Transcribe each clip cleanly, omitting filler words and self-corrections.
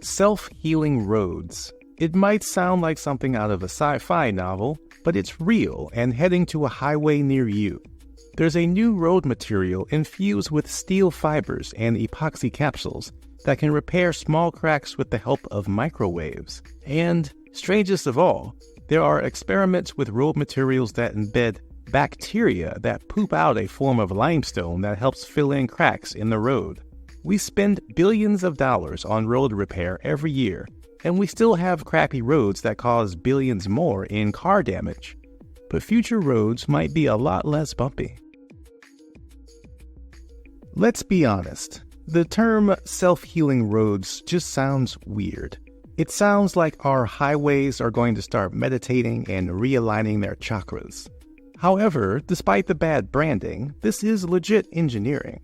Self-healing roads. It might sound like something out of a sci-fi novel, but it's real and heading to a highway near you. There's a new road material infused with steel fibers and epoxy capsules that can repair small cracks with the help of microwaves. And, strangest of all, there are experiments with road materials that embed bacteria that poop out a form of limestone that helps fill in cracks in the road. We spend billions of dollars on road repair every year, and we still have crappy roads that cause billions more in car damage. But future roads might be a lot less bumpy. Let's be honest, the term self-healing roads just sounds weird. It sounds like our highways are going to start meditating and realigning their chakras. However, despite the bad branding, this is legit engineering.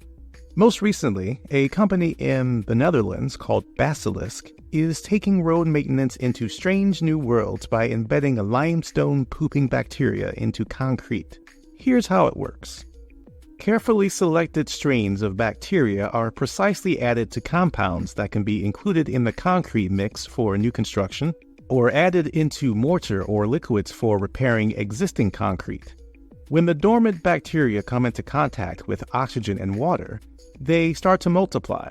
Most recently, a company in the Netherlands called Basilisk is taking road maintenance into strange new worlds by embedding a limestone pooping bacteria into concrete. Here's how it works. Carefully selected strains of bacteria are precisely added to compounds that can be included in the concrete mix for new construction, or added into mortar or liquids for repairing existing concrete. When the dormant bacteria come into contact with oxygen and water, they start to multiply.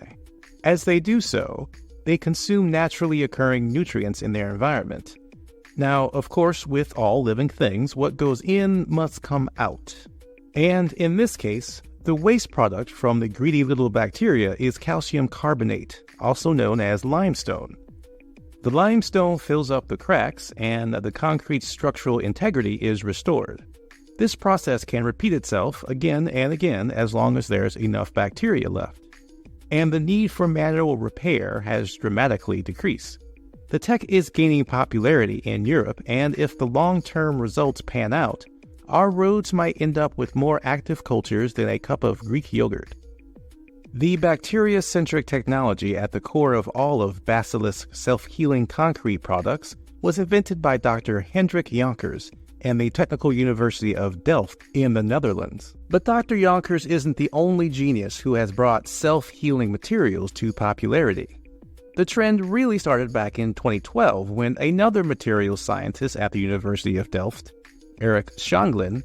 As they do so, they consume naturally occurring nutrients in their environment. Now, of course, with all living things, what goes in must come out. And in this case, the waste product from the greedy little bacteria is calcium carbonate, also known as limestone. The limestone fills up the cracks, and the concrete's structural integrity is restored. This process can repeat itself again and again as long as there's enough bacteria left. And the need for manual repair has dramatically decreased. The tech is gaining popularity in Europe, and if the long-term results pan out, our roads might end up with more active cultures than a cup of Greek yogurt. The bacteria-centric technology at the core of all of Basilisk's self-healing concrete products was invented by Dr. Hendrik Jonkers and the Technical University of Delft in the Netherlands. But Dr. Jonkers isn't the only genius who has brought self-healing materials to popularity. The trend really started back in 2012 when another materials scientist at the University of Delft, Erik Shanglin,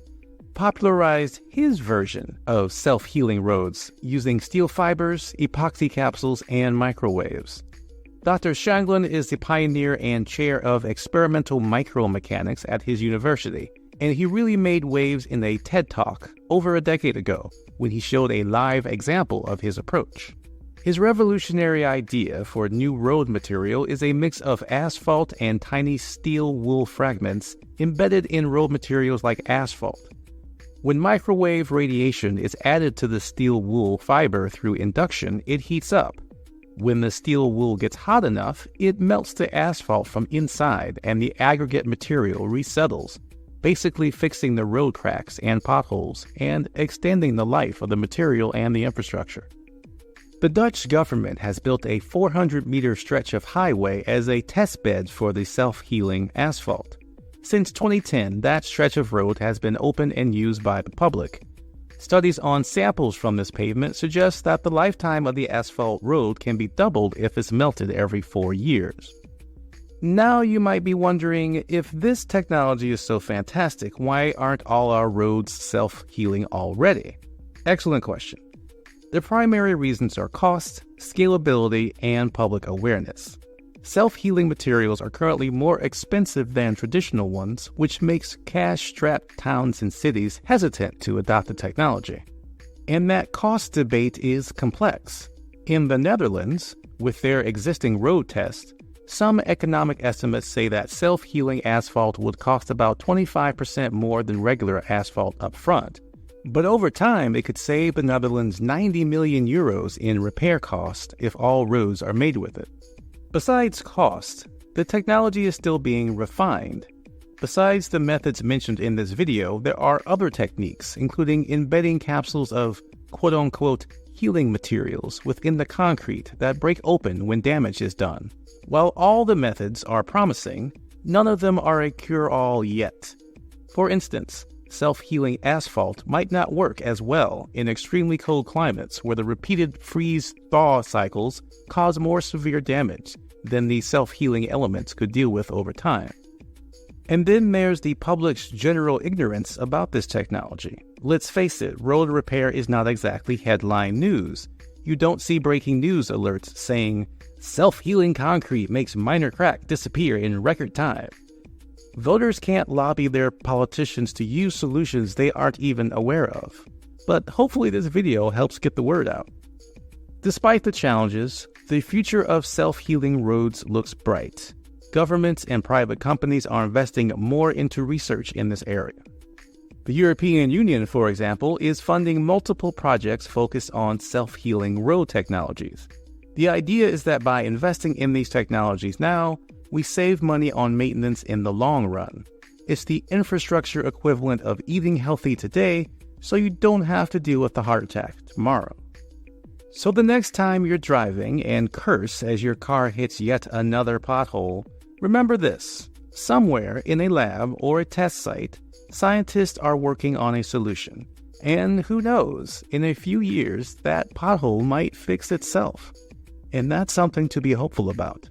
popularized his version of self-healing roads using steel fibers, epoxy capsules, and microwaves. Dr. Shanglin is the pioneer and chair of experimental micromechanics at his university, and he really made waves in a TED Talk over a decade ago when he showed a live example of his approach. His revolutionary idea for new road material is a mix of asphalt and tiny steel wool fragments embedded in road materials like asphalt. When microwave radiation is added to the steel wool fiber through induction, it heats up. When the steel wool gets hot enough, it melts the asphalt from inside and the aggregate material resettles, basically fixing the road cracks and potholes and extending the life of the material and the infrastructure. The Dutch government has built a 400-meter stretch of highway as a test bed for the self-healing asphalt. Since 2010, that stretch of road has been open and used by the public. Studies on samples from this pavement suggest that the lifetime of the asphalt road can be doubled if it's melted every 4 years. Now you might be wondering, if this technology is so fantastic, why aren't all our roads self-healing already? Excellent question. The primary reasons are cost, scalability, and public awareness. Self-healing materials are currently more expensive than traditional ones, which makes cash-strapped towns and cities hesitant to adopt the technology. And that cost debate is complex. In the Netherlands, with their existing road test, some economic estimates say that self-healing asphalt would cost about 25% more than regular asphalt up front. But over time, it could save the Netherlands 90 million euros in repair costs if all roads are made with it. Besides cost, the technology is still being refined. Besides the methods mentioned in this video, there are other techniques, including embedding capsules of quote-unquote healing materials within the concrete that break open when damage is done. While all the methods are promising, none of them are a cure-all yet. For instance, Self-healing asphalt might not work as well in extremely cold climates where the repeated freeze-thaw cycles cause more severe damage than the self-healing elements could deal with over time. And then there's the public's general ignorance about this technology. Let's face it, road repair is not exactly headline news. You don't see breaking news alerts saying, "Self-healing concrete makes minor crack disappear in record time." Voters can't lobby their politicians to use solutions they aren't even aware of. But hopefully this video helps get the word out. Despite the challenges, the future of self-healing roads looks bright. Governments and private companies are investing more into research in this area. The European Union, for example, is funding multiple projects focused on self-healing road technologies. The idea is that by investing in these technologies now, we save money on maintenance in the long run. It's the infrastructure equivalent of eating healthy today, so you don't have to deal with a heart attack tomorrow. So the next time you're driving and curse as your car hits yet another pothole, remember this: somewhere in a lab or a test site, scientists are working on a solution. And who knows, in a few years, that pothole might fix itself. And that's something to be hopeful about.